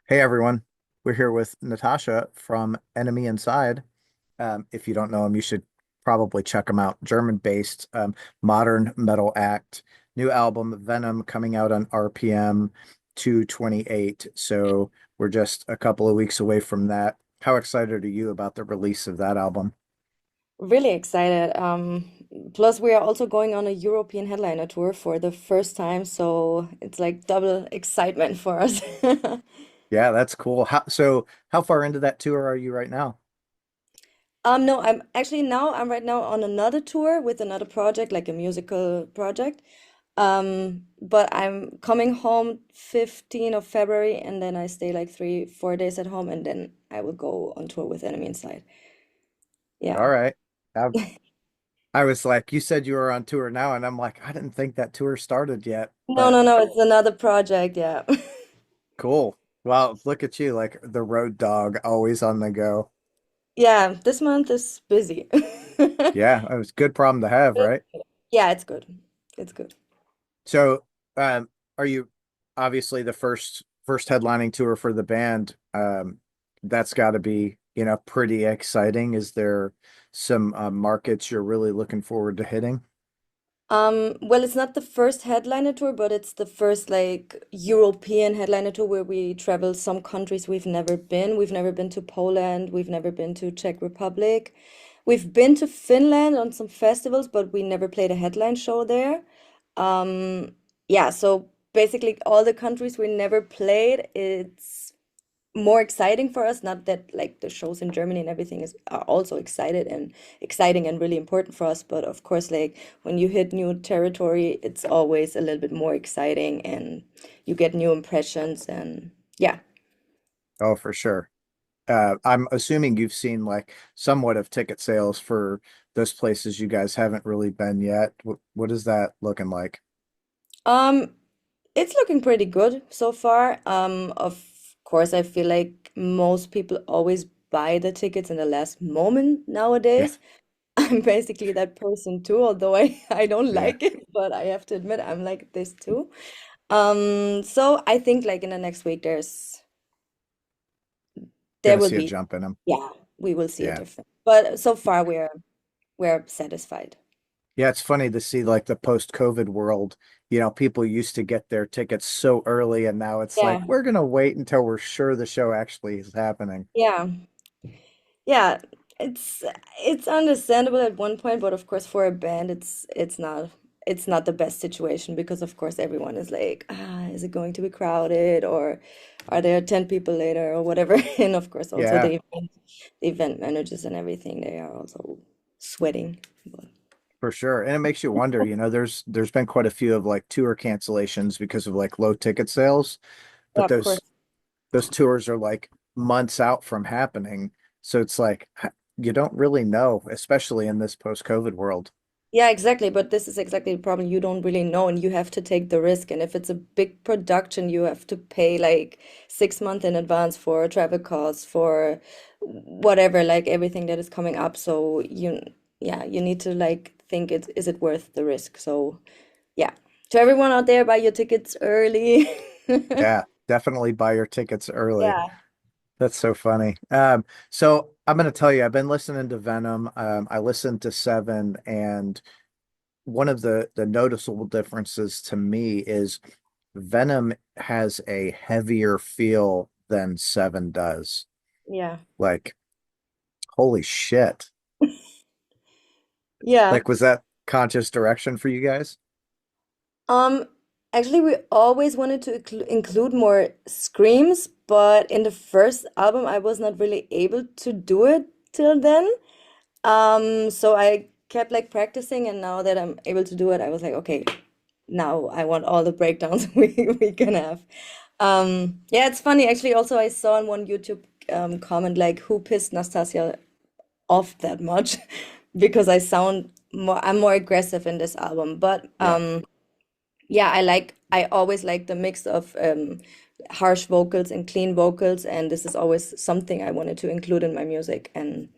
Hey everyone, we're here with Natasha from Enemy Inside. If you don't know him, you should probably check him out. German-based modern metal act. New album Venom coming out on RPM 228. So we're just a couple of weeks away from that. How excited are you about the release of that album? Really excited. Plus, we are also going on a European headliner tour for the first time, so it's like double excitement for us. Yeah, that's cool. How far into that tour are you right now? No, I'm right now on another tour with another project, like a musical project. But I'm coming home 15th of February, and then I stay like 4 days at home, and then I will go on tour with Enemy Inside. Yeah. All right. I was like, you said you were on tour now, and I'm like, I didn't think that tour started yet, No, but no, no, it's another project. Yeah. cool. Well, look at you, like the road dog, always on the go. Yeah, this month is busy. Yeah, it was a good problem to have, right? Yeah, it's good. It's good. So, are you obviously the first headlining tour for the band? That's got to be, pretty exciting. Is there some markets you're really looking forward to hitting? Well, it's not the first headliner tour, but it's the first like European headliner tour where we travel some countries we've never been. We've never been to Poland, we've never been to Czech Republic. We've been to Finland on some festivals, but we never played a headline show there. Yeah, so basically all the countries we never played, it's more exciting for us. Not that like the shows in Germany and everything is are also exciting and really important for us, but of course, like when you hit new territory, it's always a little bit more exciting and you get new impressions and yeah. Oh, for sure. I'm assuming you've seen like somewhat of ticket sales for those places you guys haven't really been yet. What is that looking like? Um, it's looking pretty good so far. Of course, I feel like most people always buy the tickets in the last moment Yeah, nowadays. I'm basically that person too, although I don't yeah. like it, but I have to admit I'm like this too. So I think like in the next week there Gonna will see a be, jump in them. yeah, we will see a Yeah. difference. But so far we're satisfied. Yeah, it's funny to see like the post-COVID world, people used to get their tickets so early and now it's Yeah, like we're gonna wait until we're sure the show actually is happening. yeah, yeah. It's it's understandable at one point, but of course for a band it's not the best situation because of course everyone is like, is it going to be crowded or are there 10 people later or whatever? And of course also Yeah, the event managers and everything, they are also sweating. But for sure. And it makes you wonder, there's been quite a few of like tour cancellations because of like low ticket sales, yeah, but of course. those tours are like months out from happening. So it's like you don't really know, especially in this post-COVID world. Yeah, exactly. But this is exactly the problem. You don't really know, and you have to take the risk. And if it's a big production, you have to pay like 6 months in advance for travel costs, for whatever, like everything that is coming up. So yeah, you need to like think is it worth the risk? So yeah, to everyone out there, buy your tickets early. Yeah, definitely buy your tickets early. Yeah, That's so funny. So I'm gonna tell you, I've been listening to Venom. I listened to Seven, and one of the noticeable differences to me is Venom has a heavier feel than Seven does. yeah, Like, holy shit. yeah. Like, was that conscious direction for you guys? Um, Actually, we always wanted to include more screams, but in the first album, I was not really able to do it till then. So I kept like practicing, and now that I'm able to do it, I was like, okay, now I want all the breakdowns we can have. Yeah, it's funny. Actually, also I saw in one YouTube comment like, who pissed Nastassja off that much? Because I'm more aggressive in this album, but Yeah. yeah, I always like the mix of harsh vocals and clean vocals, and this is always something I wanted to include in my music. And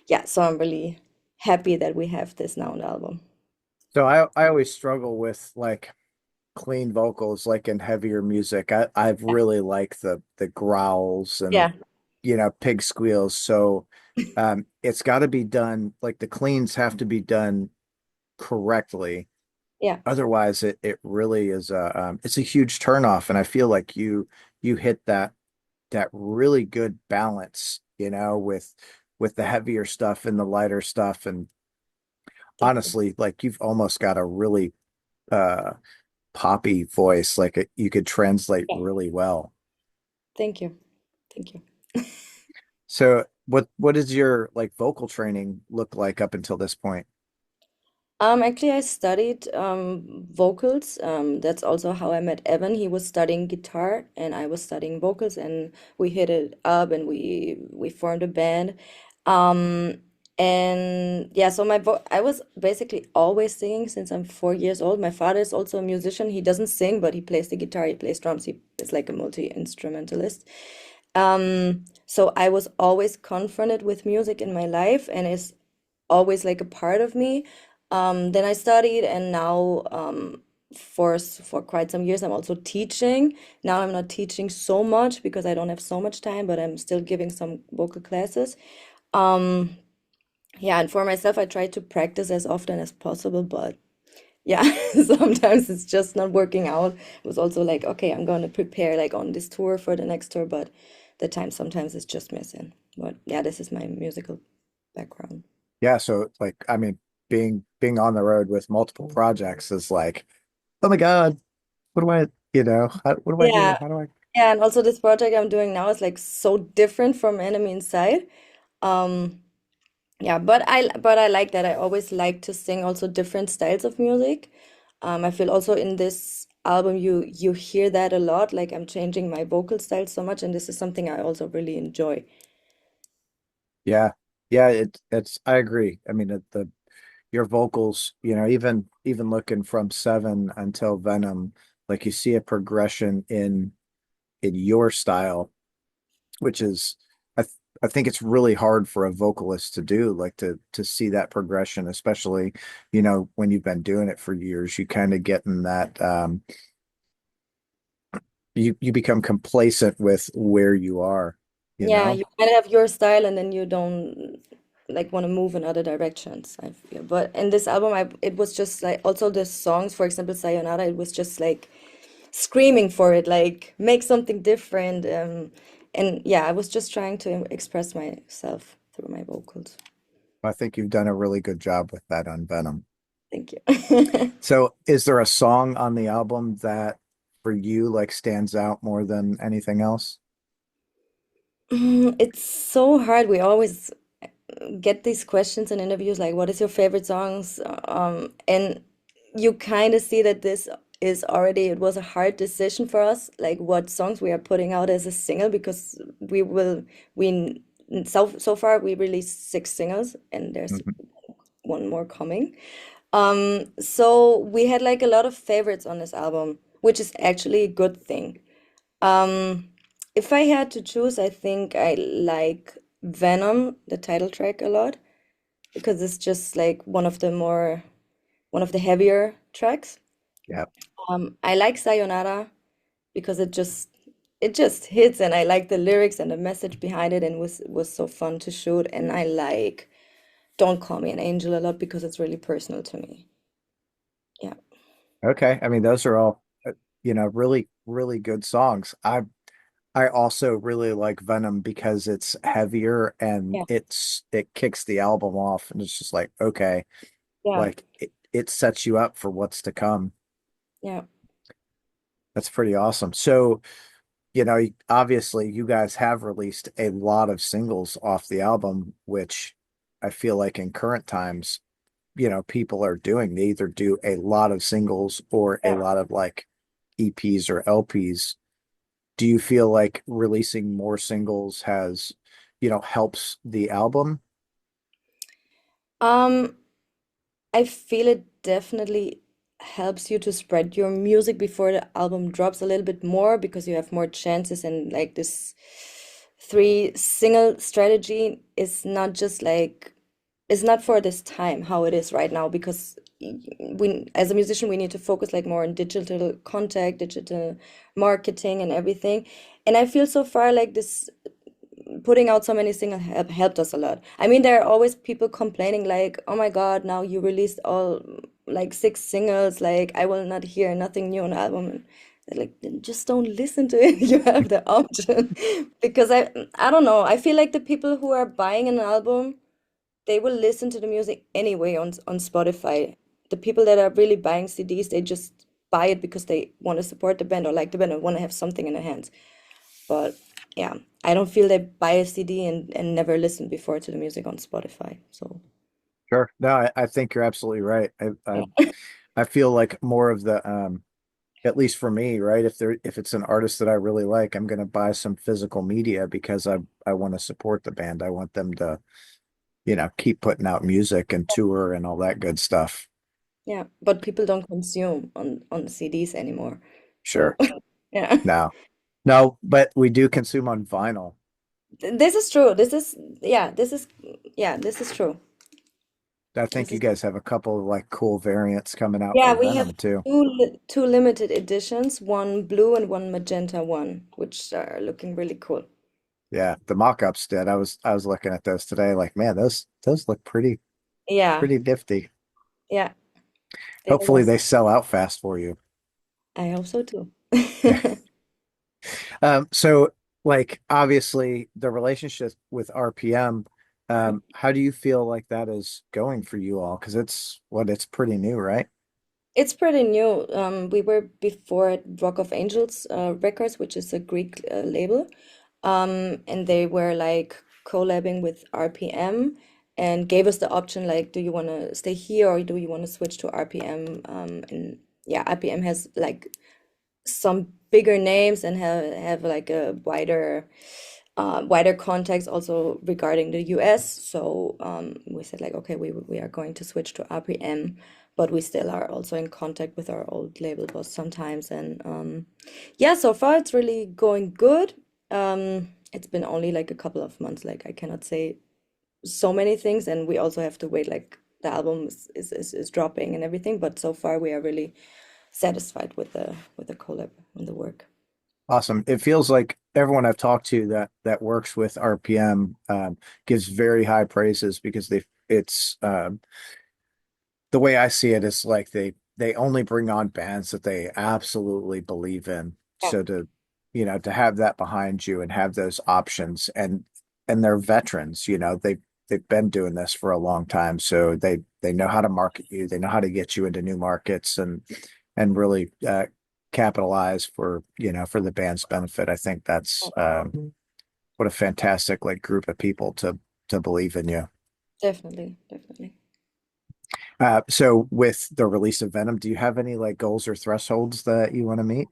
yeah, so I'm really happy that we have this now on the album. So I always struggle with like clean vocals like in heavier music. I really like the growls and Yeah, pig squeals. So it's got to be done like the cleans have to be done correctly. yeah, Otherwise it really is a huge turnoff. And I feel like you hit that really good balance, with the heavier stuff and the lighter stuff. And thank you. honestly, like you've almost got a really uh poppy voice, like you could translate Yeah, really well. thank you. Thank you. So what does your like vocal training look like up until this point? Actually, I studied vocals. That's also how I met Evan. He was studying guitar, and I was studying vocals, and we hit it up, and we formed a band. Um, and yeah, so I was basically always singing since I'm 4 years old. My father is also a musician. He doesn't sing, but he plays the guitar, he plays drums. He is like a multi-instrumentalist. So I was always confronted with music in my life, and it's always like a part of me. Then I studied, and now for quite some years I'm also teaching. Now I'm not teaching so much because I don't have so much time, but I'm still giving some vocal classes. Um, yeah, and for myself, I try to practice as often as possible, but yeah, sometimes it's just not working out. It was also like, okay, I'm going to prepare like on this tour for the next tour, but the time sometimes is just missing. But yeah, this is my musical background. Yeah, so like I mean, being on the road with multiple projects is like, oh my God, what do what do I do? Yeah, How do I? yeah, and also this project I'm doing now is like so different from Enemy Inside. Um, yeah, but I like that. I always like to sing also different styles of music. I feel also in this album you hear that a lot. Like I'm changing my vocal style so much, and this is something I also really enjoy. Yeah. Yeah, it's I agree. I mean the your vocals, even looking from Seven until Venom, like you see a progression in your style, which is I think it's really hard for a vocalist to do, like to see that progression, especially, when you've been doing it for years, you kind of get in that you become complacent with where you are, you Yeah, know? you kind of have your style, and then you don't like want to move in other directions, I feel. But in this album, it was just like also the songs, for example, Sayonara, it was just like screaming for it, like make something different. And yeah, I was just trying to express myself through my vocals. I think you've done a really good job with that on Venom. Thank you. So, is there a song on the album that for you like stands out more than anything else? It's so hard. We always get these questions in interviews like, what is your favorite songs? And you kind of see that this is already, it was a hard decision for us, like what songs we are putting out as a single, because we, so far we released 6 singles, and there's Mhm. one more coming. So we had like a lot of favorites on this album, which is actually a good thing. Um, if I had to choose, I think I like Venom, the title track, a lot because it's just like one of the heavier tracks. Yeah. I like Sayonara because it just hits, and I like the lyrics and the message behind it, and was so fun to shoot. And I like Don't Call Me an Angel a lot because it's really personal to me. Yeah, Okay. I mean, those are all, really, really good songs. I also really like Venom because it's heavier and yeah, it kicks the album off and it's just like, okay, yeah, like it sets you up for what's to come. yeah, That's pretty awesome. So, obviously you guys have released a lot of singles off the album, which I feel like in current times, people are doing. They either do a lot of singles or a yeah. lot of like EPs or LPs. Do you feel like releasing more singles has, helps the album? Um, I feel it definitely helps you to spread your music before the album drops a little bit more because you have more chances, and like this three single strategy is not just like it's not for this time how it is right now because we as a musician we need to focus like more on digital contact, digital marketing and everything. And I feel so far like this putting out so many singles have helped us a lot. I mean, there are always people complaining like, "Oh my God, now you released all like six singles, like I will not hear nothing new on the album." And they're like, "Then just don't listen to it. You have the option." Because I don't know. I feel like the people who are buying an album, they will listen to the music anyway on Spotify. The people that are really buying CDs, they just buy it because they want to support the band or like the band or want to have something in their hands. But yeah, I don't feel they buy a CD and never listened before to the music on Spotify. So Sure. No, I think you're absolutely right. yeah, I feel like more of the at least for me, right? If it's an artist that I really like, I'm gonna buy some physical media because I want to support the band. I want them to, keep putting out music and tour and all that good stuff. yeah. But people don't consume on CDs anymore. So Sure. yeah, No. No, but we do consume on vinyl. this is true. This is true. I This think you is guys have a couple of like cool variants coming out yeah. for We have Venom too. two limited editions, one blue and one magenta one, which are looking really cool. Yeah, the mock-ups did. I was looking at those today, like, man, those look Yeah, pretty nifty. yeah. They are Hopefully awesome. they sell out fast for you. I hope so too. So like obviously the relationship with RPM, how do you feel like that is going for you all? Because it's pretty new, right? It's pretty new. We were before at Rock of Angels Records, which is a Greek label. And they were like collabing with RPM and gave us the option like, do you want to stay here or do you want to switch to RPM? And yeah, RPM has like some bigger names and have like a wider context also regarding the US. So we said like, okay, we are going to switch to RPM, but we still are also in contact with our old label boss sometimes. And yeah, so far it's really going good. It's been only like a couple of months, like I cannot say so many things, and we also have to wait like the album is dropping and everything, but so far we are really satisfied with the collab and the work. Awesome. It feels like everyone I've talked to that works with RPM gives very high praises because it's the way I see it is like they only bring on bands that they absolutely believe in. Yeah. So to have that behind you and have those options and they're veterans, they've been doing this for a long time. So they know how to market you, they know how to get you into new markets and really capitalize for the band's benefit. I think that's what a fantastic like group of people to believe in you. Definitely, definitely. So with the release of Venom, do you have any like goals or thresholds that you want to meet?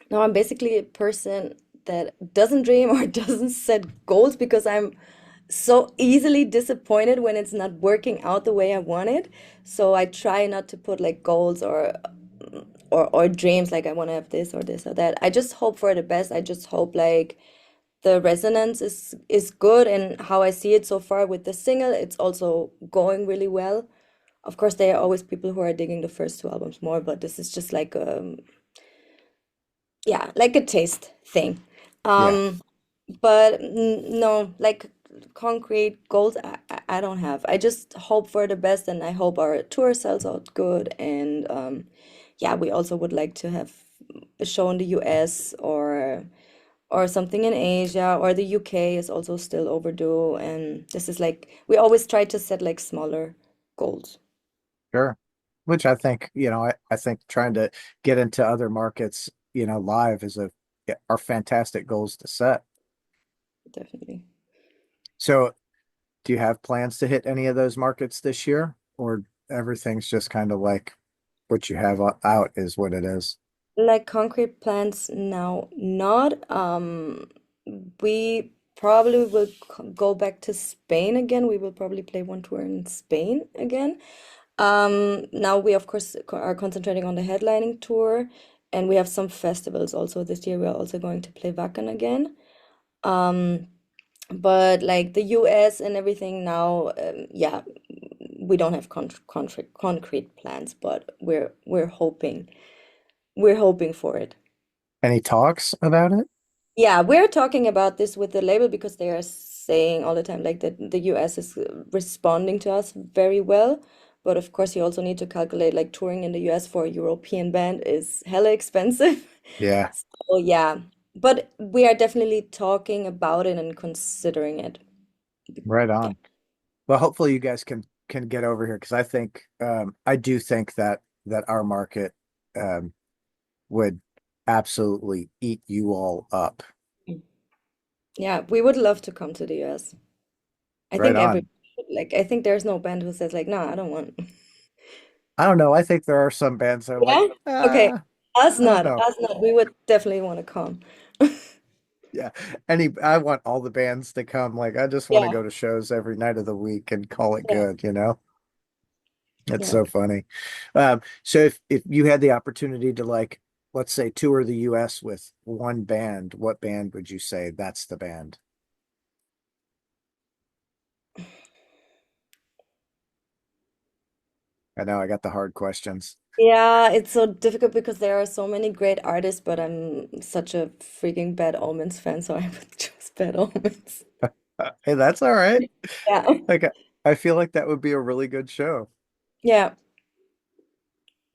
No, I'm basically a person that doesn't dream or doesn't set goals because I'm so easily disappointed when it's not working out the way I want it. So I try not to put like goals or dreams like I want to have this or this or that. I just hope for the best. I just hope like the resonance is good, and how I see it so far with the single, it's also going really well. Of course, there are always people who are digging the first two albums more, but this is just like yeah, like a taste thing. Yeah, But no, like concrete goals, I don't have. I just hope for the best, and I hope our tour sells out good. And yeah, we also would like to have a show in the US or something in Asia, or the UK is also still overdue. And this is like we always try to set like smaller goals. sure. Which I think, I think trying to get into other markets, live are fantastic goals to set. Definitely. So do you have plans to hit any of those markets this year? Or everything's just kind of like what you have out is what it is? Like concrete plans now, not. We probably will go back to Spain again. We will probably play one tour in Spain again. Now we of course are concentrating on the headlining tour, and we have some festivals also this year. We are also going to play Wacken again. But like the US and everything now, yeah, we don't have concrete plans, but we're hoping for it. Any talks about it? Yeah, we're talking about this with the label because they are saying all the time like that the US is responding to us very well. But of course, you also need to calculate like touring in the US for a European band is hella expensive. Yeah, So yeah, but we are definitely talking about it and considering it. right Yeah. on. Well, hopefully you guys can get over here because I think I do think that our market would absolutely eat you all up. Yeah, we would love to come to the US. I Right think on. I think there's no band who says like, no, I don't want. I don't know. I think there are some bands that are like, Yeah? Okay. Us I don't not. know. Us not. We would definitely want to come. Yeah. I want all the bands to come. Like, I just want to Yeah. go to shows every night of the week and call it Yeah. good, you know? It's Yeah. so funny. So if you had the opportunity to like, let's say tour the US with one band, what band would you say that's the band? I know I got the hard questions. Yeah, it's so difficult because there are so many great artists, but I'm such a freaking Bad Omens fan, so I would choose Bad Omens. Hey, that's all right. Yeah. Like I feel like that would be a really good show. Yeah.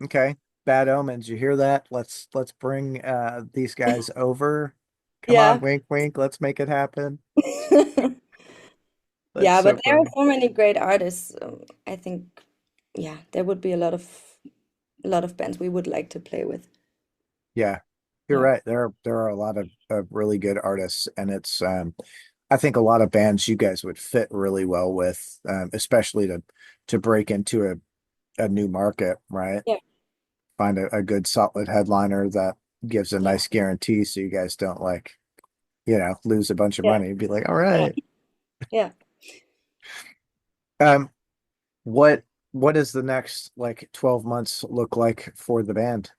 Okay. Bad Omens, you hear that? Let's bring these guys over. Come on, Yeah. wink wink, let's make it happen. That's Yeah, so but there are funny. so many great artists. I think, yeah, there would be a lot of bands we would like to play with. Yeah. You're Yeah. right. There are a lot of really good artists and it's I think a lot of bands you guys would fit really well with, especially to break into a new market, right? Yeah. Find a good solid headliner that gives a Yeah. nice guarantee so you guys don't like, lose a bunch of Yeah. money. Be like, all Yeah. right. Yeah. Um, what what does the next like 12 months look like for the band?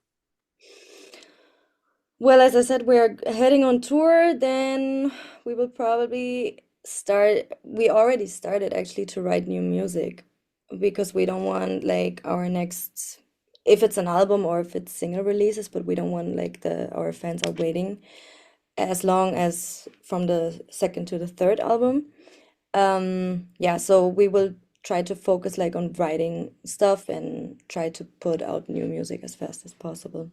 Well, as I said, we're heading on tour. Then we will probably start. We already started actually to write new music because we don't want like our next, if it's an album or if it's single releases, but we don't want like our fans are waiting as long as from the second to the third album. Yeah, so we will try to focus like on writing stuff and try to put out new music as fast as possible.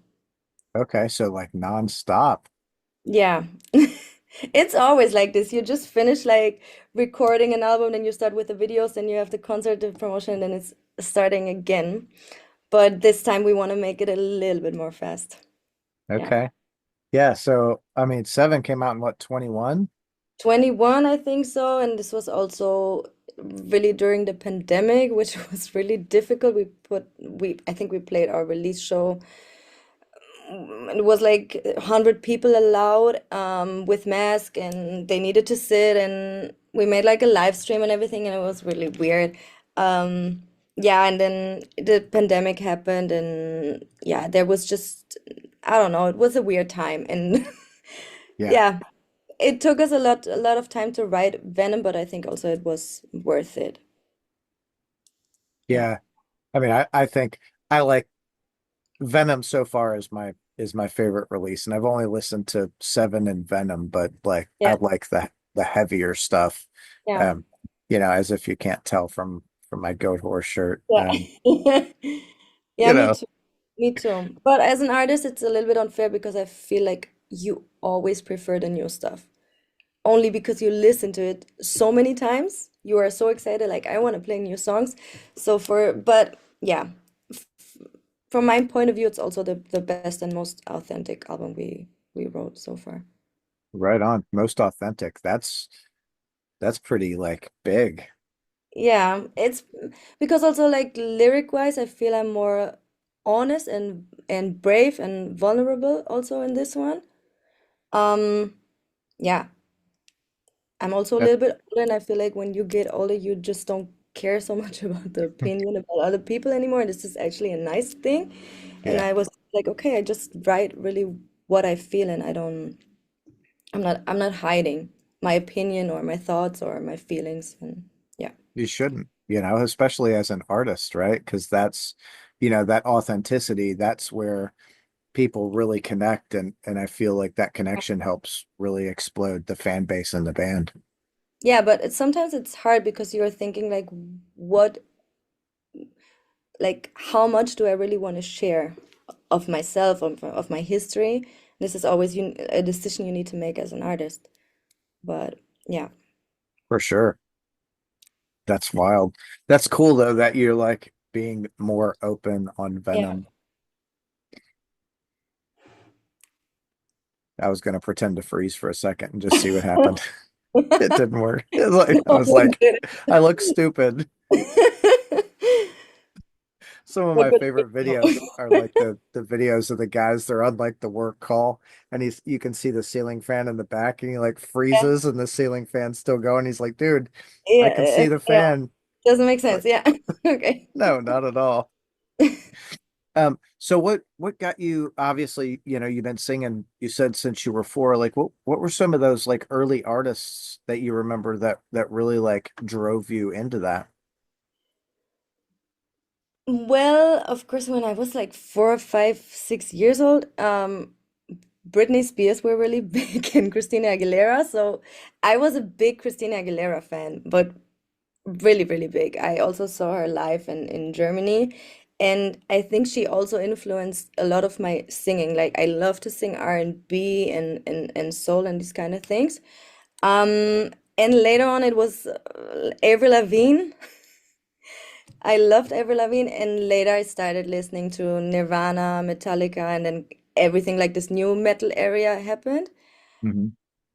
Okay, so like nonstop. Yeah. It's always like this. You just finish like recording an album, then you start with the videos, then you have the concert, the promotion, and then it's starting again. But this time we want to make it a little bit more fast. Yeah. Okay. Yeah, so I mean, Seven came out in what, 21? 21, I think so. And this was also really during the pandemic, which was really difficult. I think we played our release show. It was like 100 people allowed with mask and they needed to sit and we made like a live stream and everything and it was really weird. Yeah, and then the pandemic happened and yeah, there was just I don't know, it was a weird time and Yeah. yeah, it took us a lot of time to write Venom, but I think also it was worth it. Yeah. Yeah. I mean, I think I like Venom so far is my favorite release, and I've only listened to Seven and Venom, but like I Yeah. like the heavier stuff. Yeah. Um, as if you can't tell from my goat horse shirt. Yeah. Yeah, You me know, too. Me too. But as an artist, it's a little bit unfair because I feel like you always prefer the new stuff. Only because you listen to it so many times, you are so excited, like I want to play new songs. But yeah, from my point of view, it's also the best and most authentic album we wrote so far. right on. Most authentic. That's pretty like big. Yeah, it's because also like lyric wise, I feel I'm more honest and brave and vulnerable also in this one. Um, yeah, I'm also a That little bit older, and I feel like when you get older, you just don't care so much about the opinion about other people anymore. And this is actually a nice thing. And yeah, I was like, okay, I just write really what I feel, and I'm not hiding my opinion or my thoughts or my feelings. And yeah, you shouldn't. especially as an artist, right? Because that authenticity, that's where people really connect, and I feel like that connection helps really explode the fan base in the band. Yeah, but sometimes it's hard because you're thinking like, what, like, how much do I really want to share of myself, of my history? This is always a decision you need to make as an artist. But yeah, For sure. That's wild. That's cool though that you're like being more open on yeah. Venom. I was gonna pretend to freeze for a second and just see what happened. It didn't work. I No was one like, did I look stupid. it. Some of But my good. favorite videos are like the videos of the guys, they're on like the work call, and you can see the ceiling fan in the back, and he like Yeah, freezes and the ceiling fan's still going. He's like, dude, I can yeah, see the yeah. fan. Doesn't make sense. Like, Yeah. Okay. no, not at all. So what got you, obviously, you've been singing, you said since you were four, like what were some of those like early artists that you remember that really like drove you into that? Well, of course, when I was like 4, 5, 6 years old, Britney Spears were really big and Christina Aguilera. So I was a big Christina Aguilera fan, but really, really big. I also saw her live in Germany. And I think she also influenced a lot of my singing. Like I love to sing R&B and soul and these kind of things. And later on it was Avril Lavigne. I loved Avril Lavigne, and later I started listening to Nirvana, Metallica, and then everything like this new metal area happened. Hmm.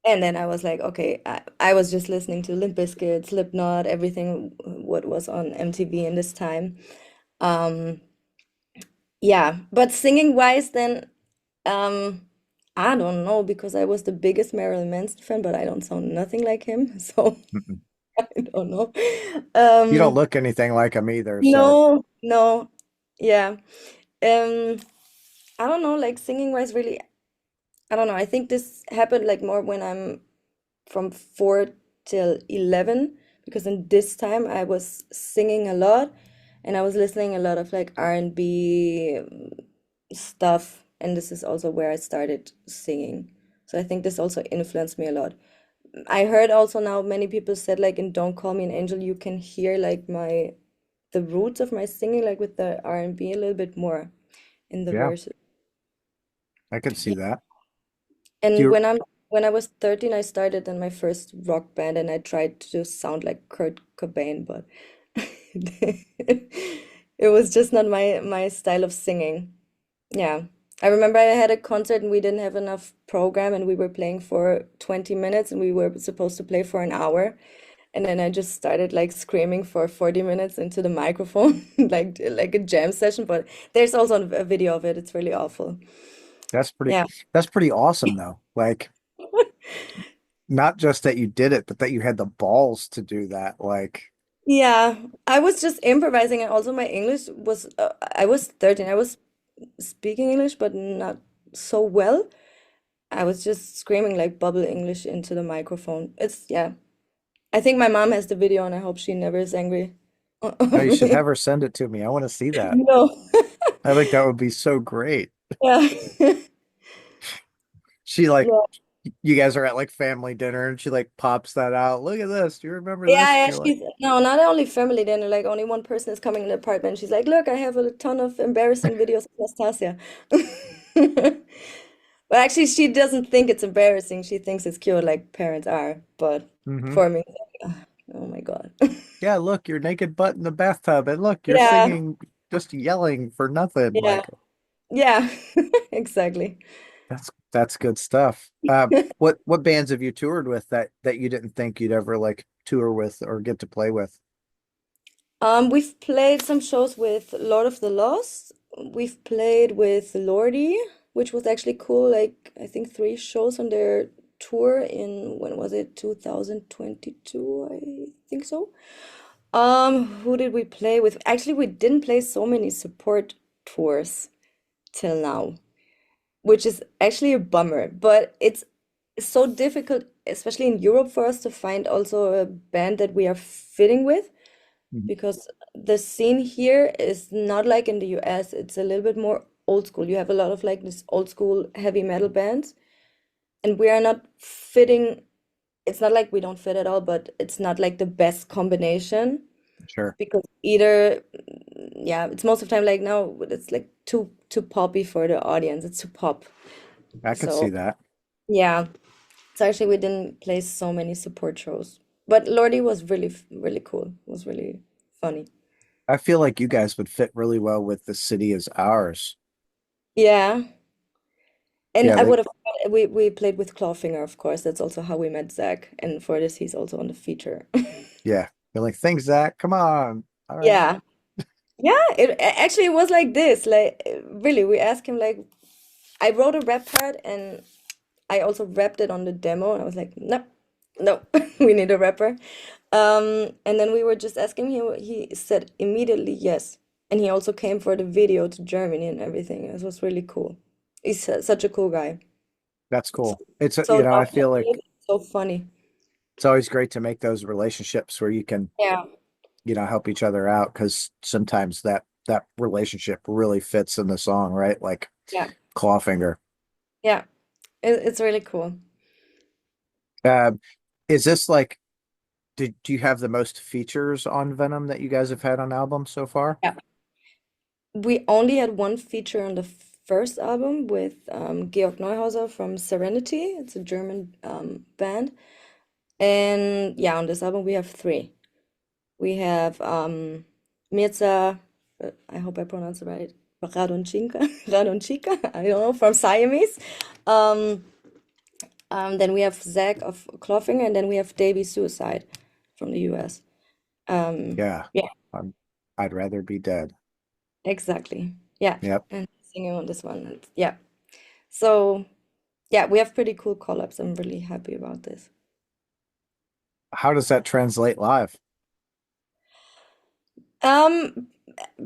And then I was like, okay, I was just listening to Limp Bizkit, Slipknot, everything what was on MTV in this time. Um, yeah, but singing wise, then I don't know because I was the biggest Marilyn Manson fan, but I don't sound nothing like him, so I don't know. You don't Um, look anything like him either, so no, no, yeah. Um, I don't know, like singing wise, really, I don't know. I think this happened like more when I'm from 4 till 11, because in this time I was singing a lot and I was listening a lot of like R&B stuff, and this is also where I started singing. So I think this also influenced me a lot. I heard also now many people said like in Don't Call Me an Angel you can hear like my the roots of my singing like with the R&B a little bit more in the yeah, verses. I could see that. Do And you when I was 13, I started in my first rock band and I tried to sound like Kurt Cobain, but it was just not my style of singing. Yeah. I remember I had a concert and we didn't have enough program and we were playing for 20 minutes and we were supposed to play for an hour. And then I just started like screaming for 40 minutes into the microphone, like a jam session, but there's also a video of it. It's really awful. that's pretty Yeah. that's pretty awesome though. Like not just that you did it, but that you had the balls to do that. Like, Yeah, I was just improvising, and also my English was, I was 13. I was speaking English, but not so well. I was just screaming like bubble English into the microphone. Yeah. I think my mom has the video, and I hope she never is angry oh, of you should me. have her send it to me. I want to see that. No. I think that would be so great. Yeah. She like Yeah. you guys are at like family dinner and she like pops that out. Look at this. Do you remember this? Yeah, And yeah, you're like, she's no, not only family dinner, like only one person is coming in the apartment. She's like, look, I have a ton of embarrassing videos of Nastassja. But actually, she doesn't think it's embarrassing. She thinks it's cute, like parents are. But mm-hmm. for me, it's like, oh my God. Yeah, look, your naked butt in the bathtub, and look, you're Yeah, singing, just yelling for nothing. yeah, Like yeah, exactly. that's good stuff. What bands have you toured with that you didn't think you'd ever like tour with or get to play with? We've played some shows with Lord of the Lost. We've played with Lordi, which was actually cool. Like I think 3 shows on their tour in when was it? 2022, I think so. Who did we play with? Actually, we didn't play so many support tours till now, which is actually a bummer. But it's so difficult, especially in Europe, for us to find also a band that we are fitting with. Mhm. because the scene here is not like in the US. It's a little bit more old school. You have a lot of like this old school heavy metal bands, and we are not fitting. It's not like we don't fit at all, but it's not like the best combination Sure. because either, yeah, it's most of the time like no, it's like too poppy for the audience. It's too pop. I could So see that. yeah, so actually we didn't play so many support shows, but Lordy was really cool. It was really funny. I feel like you guys would fit really well with The City Is Ours. Yeah, and Yeah, I they would have we played with Clawfinger, of course. That's also how we met Zach, and for this he's also on the feature. yeah. They're like, things Zach, come on. All right. Yeah. Yeah, actually it was like this. Like really, we asked him like I wrote a rap part and I also rapped it on the demo and I was like, no, no, we need a rapper. And then we were just asking him, he said immediately yes. And he also came for the video to Germany and everything. It was really cool. He's such a cool guy. That's So, cool. It's, so I feel like down-to-earth, so funny. it's always great to make those relationships where you can, Yeah, help each other out because sometimes that relationship really fits in the song, right? Like yeah, Clawfinger. yeah. It's really cool. Um, is this like, do you have the most features on Venom that you guys have had on albums so far? Yeah. We only had one feature on the first album with Georg Neuhauser from Serenity. It's a German band. And yeah, on this album we have three. We have Mirza, I hope I pronounced it right, Radonchika, Radonchika, I don't know, from Siamese. Um, then we have Zach of Clawfinger, and then we have Davey Suicide from the US. Yeah. Yeah, I'm, I'd rather be dead. exactly. Yeah, Yep. and singing on this one. Yeah. So yeah, we have pretty cool collabs. I'm really happy about this. How does that translate live? Um,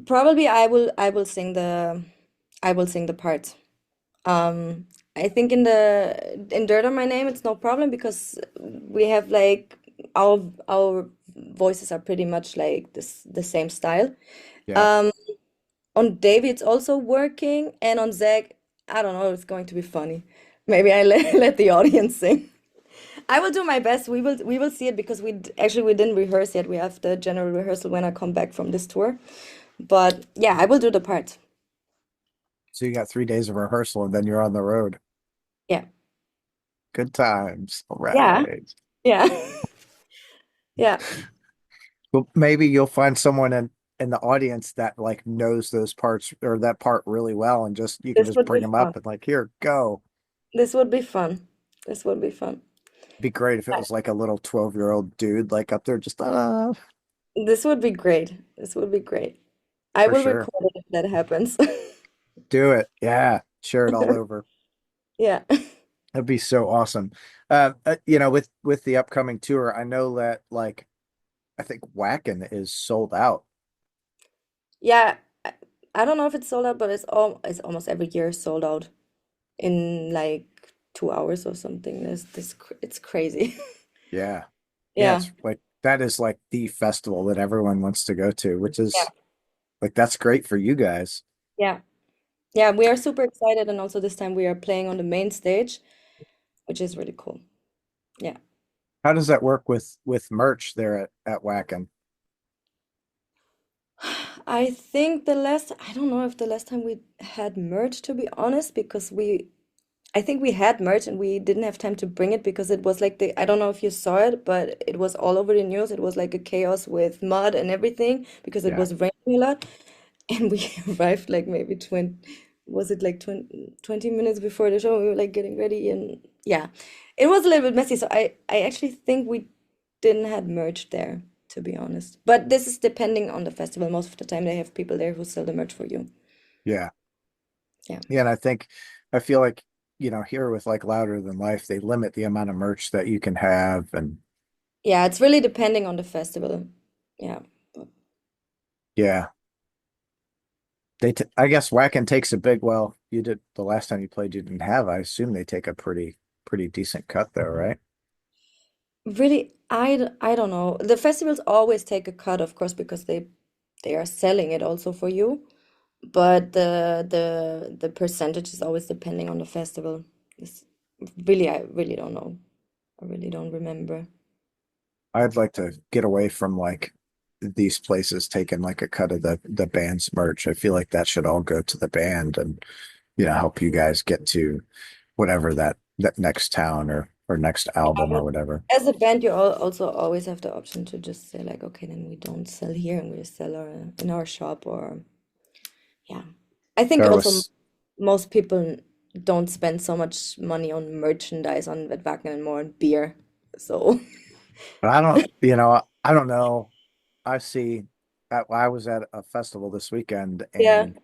Probably I will sing the parts. Um, I think in Dirt on My Name it's no problem because we have like our voices are pretty much like the same style. Yeah. Um, on Davey it's also working, and on Zach, I don't know, it's going to be funny. Maybe I let the audience sing. I will do my best. We will see it because actually we didn't rehearse yet. We have the general rehearsal when I come back from this tour. But yeah, I will do the part. So you got 3 days of rehearsal and then you're on the road. Yeah. Good times. All Yeah. right. Yeah. Yeah. Well, maybe you'll find someone in the audience that like knows those parts or that part really well and just you can This just would bring be them fun. up and like, here, go. This would be fun. This would be fun. Be great if it was like a little 12-year-old dude like up there just This would be great. This would be great. I for will sure. record it if that happens. Do it. Yeah. Share it all over. Yeah. That'd be so awesome. With the upcoming tour, I know that like I think Wacken is sold out. Yeah. I don't know if it's sold out, but it's almost every year sold out in like 2 hours or something. It's crazy. Yeah. Yeah, Yeah. it's like that is like the festival that everyone wants to go to, which Yeah. is like that's great for you guys. Yeah. Yeah, we are super excited, and also this time we are playing on the main stage, which is really cool. Yeah. How does that work with merch there at Wacken? I don't know if the last time we had merch, to be honest, because I think we had merch and we didn't have time to bring it because it was like I don't know if you saw it, but it was all over the news. It was like a chaos with mud and everything because it Yeah. was raining a lot. And we arrived like maybe 20, was it like 20 minutes before the show? We were like getting ready and yeah, it was a little bit messy. So I actually think we didn't have merch there, to be honest. But this is depending on the festival. Most of the time they have people there who sell the merch for you. Yeah. Yeah. Yeah, and I feel like, here with like Louder Than Life, they limit the amount of merch that you can have and Yeah, it's really depending on the festival. Yeah. yeah. I guess Wacken takes a big, well, you did the last time you played you didn't have. I assume they take a pretty decent cut though, right? Really, I don't know. The festivals always take a cut, of course, because they are selling it also for you. But the percentage is always depending on the festival. It's really, I really don't know. I really don't remember. I'd like to get away from like these places taking like a cut of the band's merch. I feel like that should all go to the band and help you guys get to whatever that next town or next album or whatever. As a band, you also always have the option to just say like, okay, then we don't sell here and we sell in our shop or yeah. I think There also was, most people don't spend so much money on merchandise on Wagner and more on beer. So but I don't know. I see. I was at a festival this weekend yeah, and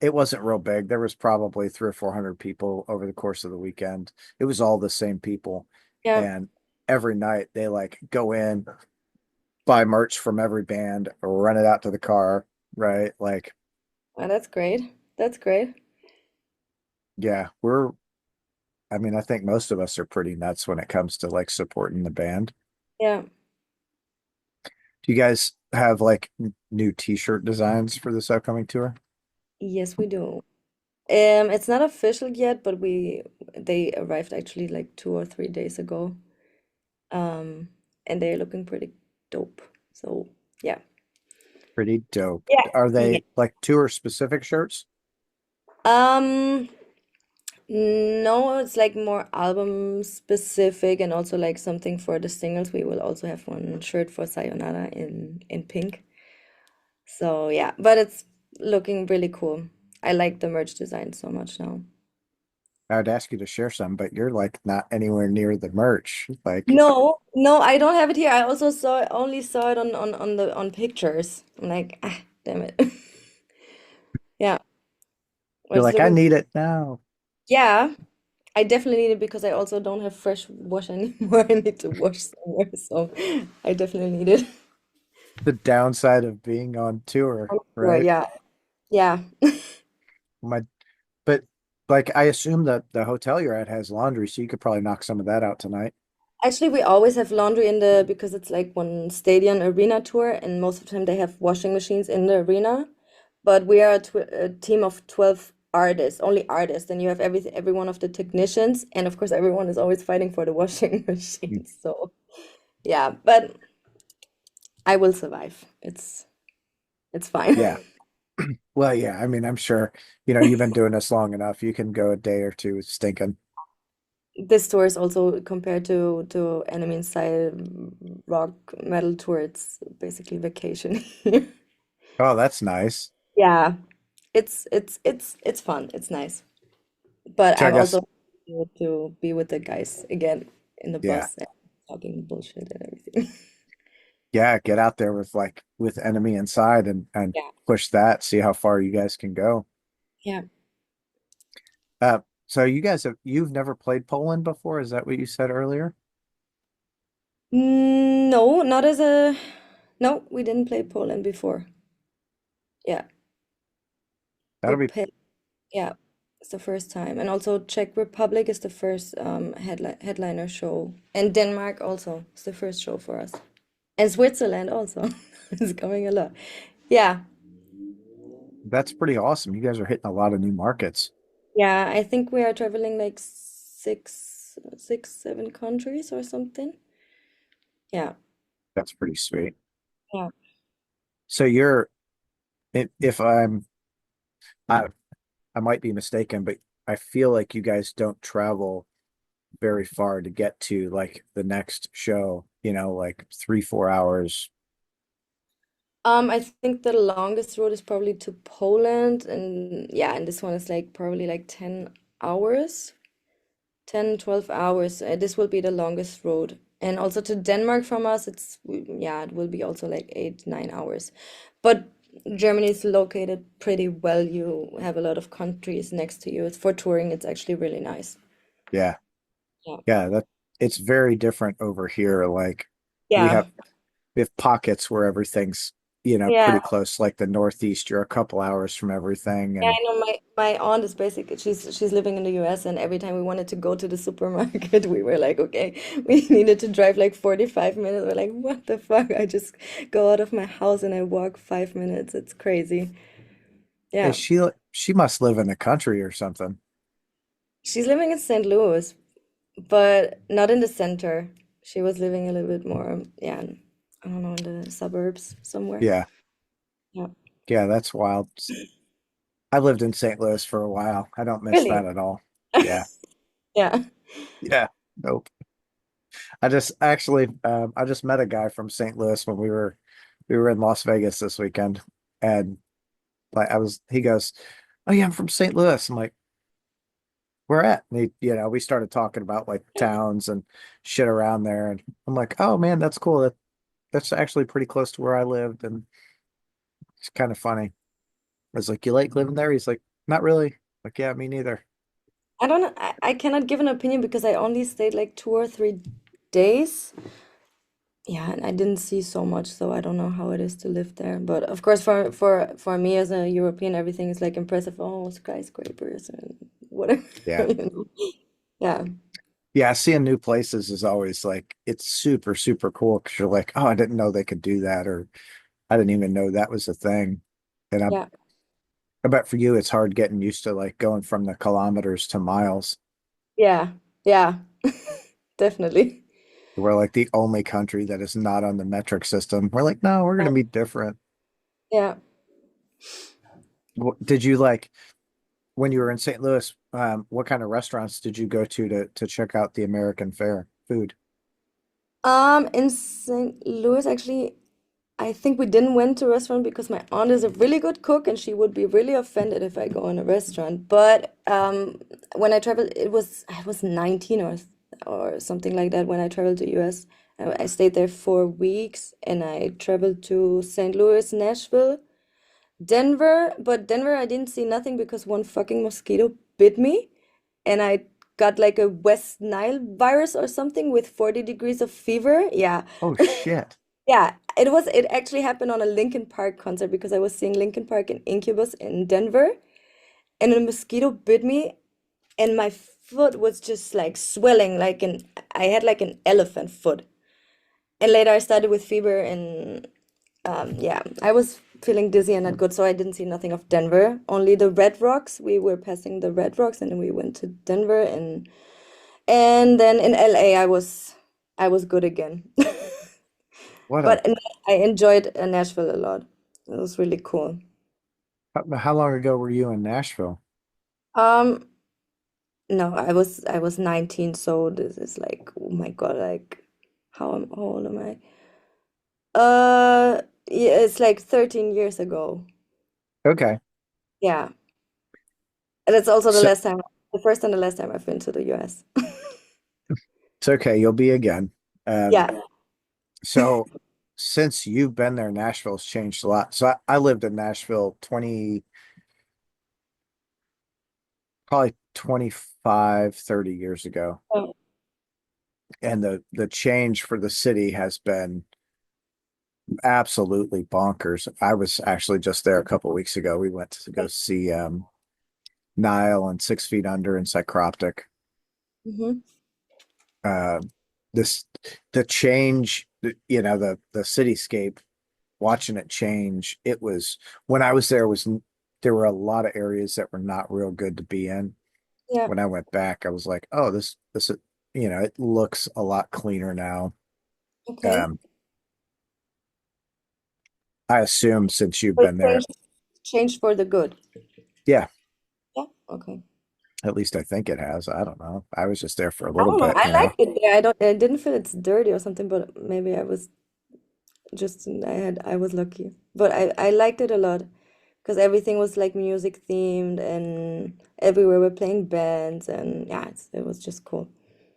it wasn't real big. There was probably three or 400 people over the course of the weekend. It was all the same people. yeah. And every night they like go in, buy merch from every band, run it out to the car, right? Like, Oh, that's great. That's great. yeah, I mean, I think most of us are pretty nuts when it comes to like supporting the band. Yeah. Do you guys have like new t-shirt designs for this upcoming tour? Yes, we do. It's not official yet, but they arrived actually like 2 or 3 days ago. Um, and they're looking pretty dope. So yeah. Pretty dope. Yeah. Are Yeah. they like tour specific shirts? Um, no, it's like more album specific and also like something for the singles. We will also have one shirt for Sayonara in pink. So yeah, but it's looking really cool. I like the merch design so much now. I'd ask you to share some, but you're like not anywhere near the merch. Like, No, no, I don't have it here. I also only saw it on pictures. I'm like, ah, damn it. Yeah, well, you're it's like, I looking. need it now. Yeah, I definitely need it because I also don't have fresh wash anymore. I need to wash somewhere, so I definitely need it. The downside of being on tour, Sure, right? yeah, yeah. My, but like, I assume that the hotel you're at has laundry, so you could probably knock some of that out tonight. Actually, we always have laundry in the because it's like one stadium arena tour, and most of the time they have washing machines in the arena. But we are a team of 12 artists, only artists, and you have every one of the technicians, and of course everyone is always fighting for the washing Mm. machines. So yeah, but I will survive. It's fine. Yeah. Well, yeah. I mean, I'm sure, you've been doing this long enough. You can go a day or two stinking. This tour is also compared to Enemy Style rock metal tour. It's basically vacation here. Oh, that's nice. Yeah, it's fun. It's nice. But So I I'm guess, also to be with the guys again in the yeah. bus and talking bullshit and everything. Yeah, get out there with enemy inside and Yeah. push that, see how far you guys can go. Yeah. So you've never played Poland before? Is that what you said earlier? No, not as a no, we didn't play Poland before. Yeah. That'll be Budapest. Yeah. It's the first time. And also Czech Republic is the first headliner show. And Denmark also is the first show for us. And Switzerland also. It's coming a lot. Yeah. that's pretty awesome. You guys are hitting a lot of new markets. Yeah, I think we are traveling like six, 7 countries or something. Yeah. That's pretty sweet. Yeah. So if I I might be mistaken, but I feel like you guys don't travel very far to get to like the next show, like 3, 4 hours. I think the longest road is probably to Poland, and yeah, and this one is like probably like 10 hours, 10, 12 hours. This will be the longest road. And also to Denmark from us, yeah, it will be also like 8, 9 hours. But Germany is located pretty well. You have a lot of countries next to you. It's for touring, it's actually really nice. Yeah. Yeah. Yeah, that it's very different over here. Like we Yeah. have we have pockets where everything's, Yeah. pretty close, like the Northeast. You're a couple hours from everything. Yeah, And I know my aunt is basically she's living in the US, and every time we wanted to go to the supermarket, we were like, okay, we needed to drive like 45 minutes. We're like, what the fuck? I just go out of my house and I walk 5 minutes. It's crazy. is Yeah. she must live in the country or something. She's living in St. Louis, but not in the center. She was living a little bit more, yeah, I don't know, in the suburbs somewhere. Yeah. Yeah. Yeah, that's wild. I lived in St. Louis for a while. I don't miss that Really? at all. Yeah. Yeah. Yeah. Nope. I just met a guy from St. Louis when we were in Las Vegas this weekend. And like he goes, "Oh yeah, I'm from St. Louis." I'm like, "Where at?" And we started talking about like towns and shit around there. And I'm like, "Oh man, that's cool. That's actually pretty close to where I lived." And it's kind of funny. I was like, "You like living there?" He's like, "Not really." Like, "Yeah, me neither." I don't know. I cannot give an opinion because I only stayed like 2 or 3 days. Yeah, and I didn't see so much, so I don't know how it is to live there. But of course, for me as a European, everything is like impressive. Oh, skyscrapers and whatever, Yeah. you know. Yeah, Yeah, seeing new places is always like it's super, super cool because you're like, oh, I didn't know they could do that, or I didn't even know that was a thing. And yeah, I bet for you it's hard getting used to like going from the kilometers to miles. yeah, yeah, definitely. We're like the only country that is not on the metric system. We're like, no, we're Yeah, gonna be different. yeah. Did you like when you were in St. Louis, what kind of restaurants did you go to check out the American fare food? In St. Louis, actually, I think we didn't went to a restaurant because my aunt is a really good cook and she would be really offended if I go in a restaurant. But when I traveled, I was 19 or something like that when I traveled to US. I stayed there 4 weeks and I traveled to St. Louis, Nashville, Denver. But Denver, I didn't see nothing because one fucking mosquito bit me and I got like a West Nile virus or something with 40 degrees of fever. Yeah. Oh shit. Yeah, it actually happened on a Linkin Park concert because I was seeing Linkin Park in Incubus in Denver and a mosquito bit me and my foot was just like swelling like I had like an elephant foot. And later I started with fever and yeah, I was feeling dizzy and not good, so I didn't see nothing of Denver. Only the Red Rocks. We were passing the Red Rocks and then we went to Denver and then in LA I was good again. What a But I enjoyed Nashville a lot. It was really cool. how long ago were you in Nashville? Um, no, I was 19, so this is like, oh my God, like how old am I? Yeah, it's like 13 years ago. Okay. Yeah. And it's also So the first and the last time I've been to the US. it's okay, you'll be again. Um, Yeah. so since you've been there, Nashville's changed a lot. So I lived in Nashville probably 25, 30 years ago. Oh, And the change for the city has been absolutely bonkers. I was actually just there a couple of weeks ago. We went to go see Nile and 6 Feet Under and Psychroptic. hmm. Uh, this the change, the cityscape, watching it change. It was when I was there were a lot of areas that were not real good to be in. Yeah. When I went back, I was like, oh, this it looks a lot cleaner now. Okay. Um, I assume since you've But been there, changed for the good. yeah, Yeah. Okay. at least I think it has. I don't know. I was just there for a I little don't know. bit, I liked it there. I didn't feel it's dirty or something, but maybe I was lucky. But I liked it a lot because everything was like music themed and everywhere we're playing bands and yeah, it was just cool.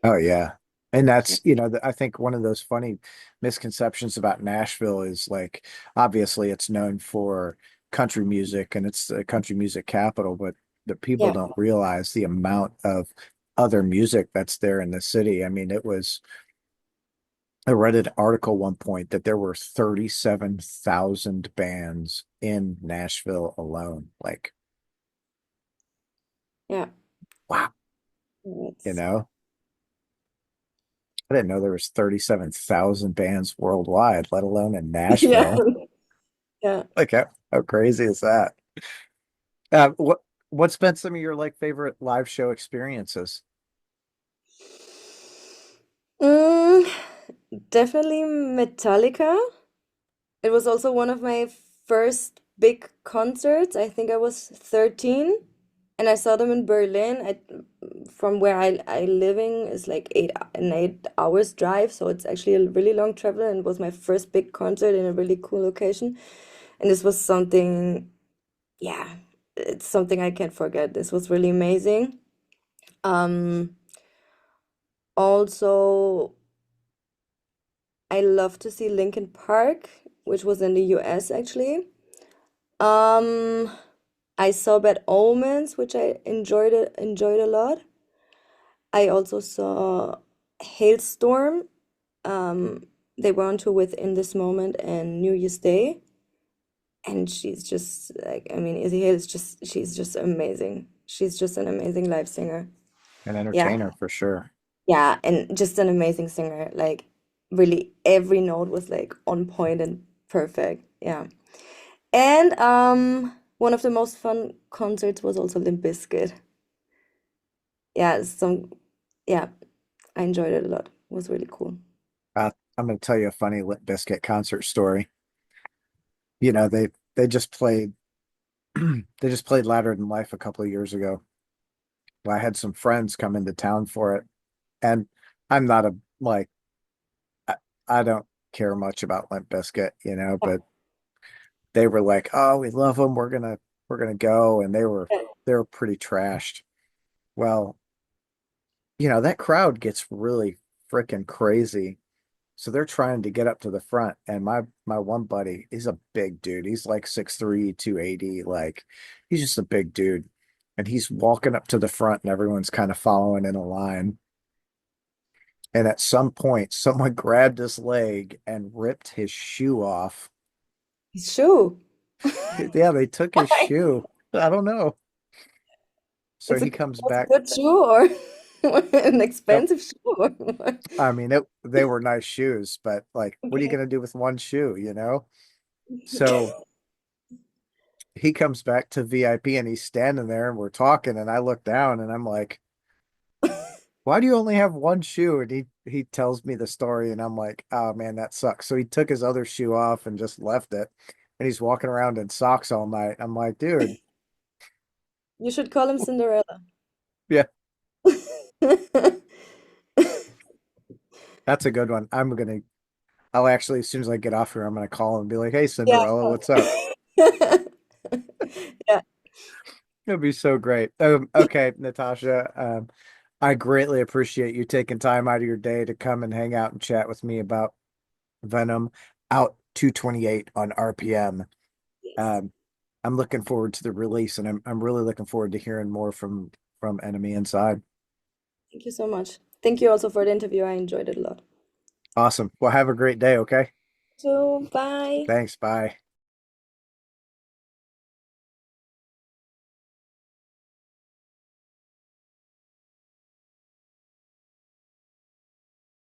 Oh yeah. And Yeah. that's, I think one of those funny misconceptions about Nashville is like obviously it's known for country music and it's the country music capital, but the people Yeah. don't realize the amount of other music that's there in the city. I mean, I read an article one point that there were 37,000 bands in Nashville alone. Like, Yeah. wow, you It's, know? I didn't know there was 37,000 bands worldwide, let alone in yeah. Nashville. Yeah. Like, how crazy is that? What's been some of your like favorite live show experiences? Mm, definitely Metallica. It was also one of my first big concerts. I think I was 13 and I saw them in Berlin. From where I living is like an 8 hours drive, so it's actually a really long travel and it was my first big concert in a really cool location. And this was something, yeah, it's something I can't forget. This was really amazing. Um, Also, I love to see Linkin Park, which was in the US actually. Um, I saw Bad Omens, which I enjoyed a lot. I also saw Hailstorm. Um, they were on tour with In This Moment and New Year's Day, and she's just like, I mean, Izzy Hale is just she's just amazing. She's just an amazing live singer. An Yeah, entertainer for sure. yeah, and just an amazing singer. Like really, every note was like on point and perfect. Yeah. And one of the most fun concerts was also Limp Bizkit. Yeah, yeah, I enjoyed it a lot. It was really cool. I'm going to tell you a funny Limp Bizkit concert story. You know, they just played they just played Louder Than Life a couple of years ago. Well, I had some friends come into town for it, and I'm not a like I, I don't care much about Limp Bizkit, you know, but they were like, "Oh, we love them. We're gonna go," and they were pretty trashed. Well, you know, that crowd gets really freaking crazy. So they're trying to get up to the front, and my one buddy, he's a big dude. He's like 6'3", 280, like he's just a big dude. And he's walking up to the front and everyone's kind of following in a line. And at some point, someone grabbed his leg and ripped his shoe off. His shoe. Yeah, they took his Why? shoe. I don't know. So It's a he comes was a back. good shoe or an Nope. expensive shoe or what? I mean, they were nice shoes, but like, what are you Okay. gonna do with one shoe, you know? So he comes back to VIP and he's standing there and we're talking and I look down and I'm like, why do you only have one shoe? And he tells me the story and I'm like, oh man, that sucks. So he took his other shoe off and just left it. And he's walking around in socks all night. I'm like, dude, You should call him Cinderella. yeah, that's a good one. I'll actually, as soon as I get off here, I'm gonna call him and be like, hey, Yeah. Cinderella, what's up? Yeah. It'd be so great. Okay, Natasha, I greatly appreciate you taking time out of your day to come and hang out and chat with me about Venom out 228 on RPM. Yes. Um, I'm looking forward to the release, and I'm really looking forward to hearing more from Enemy Inside. Thank you so much. Thank you also for the interview. I enjoyed it a lot. Awesome. Well, have a great day, okay? So, bye. Thanks. Bye.